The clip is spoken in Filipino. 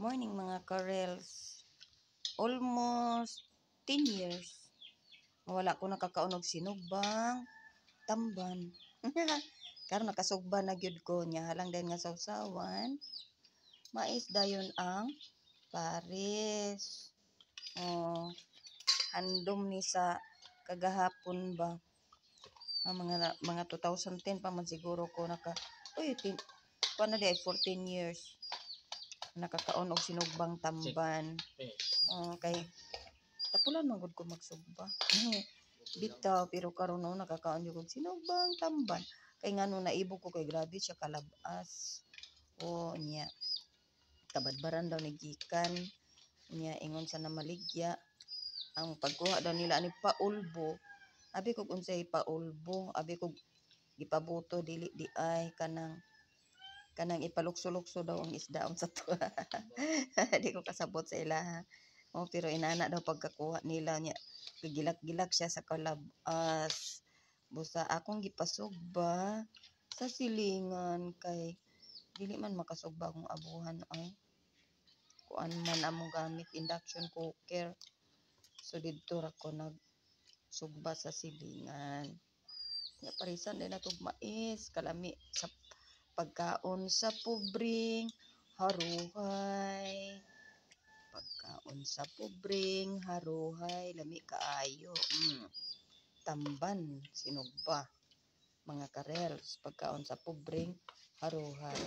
Morning mga karels. Almost 10 years. Wala ko nakakaunog sinugbang tamban. Karon nakasugba na gyud ko nya halang din nga sawsawan. Mais dayon ang pares. Oh, handom ni sa kagahapon ba. Mga 2010 pa man siguro ko kuan na di 14 years nakakaon og sinugbang tamban. Kay tapulan man gud ko magsugba. Bitaw pero karon no nakakaon jud og sinugbang tamban. Kay ngano naibo ko kay grabe siya kalabas. Nya kabadbaran daw ni gikan. Nya ingon sa namaligya ang pagkuha daw nila ani paulbo. Abi ko unsay paulbo, abi ko gipabuto dili di ay kanang ipalukso-lukso daw ang isda sa to. Di ko kasabot sa ilaha. Pero inana daw pagkakuha nila niya. Gilak-gilak siya sa kalabas. Busa akong gipasugba sa silingan kay dili man makasugba kung abuhan ay. Kuan man among gamit induction cooker. So didto ra ko nagsugba sa silingan. Nya parisan din natog mais kalami sa pagkaon sa pobreng haruhay. Pagkaon sa pobreng haruhay lami kaayo. Tamban sinugba mga karels pagkaon sa pobreng haruhay.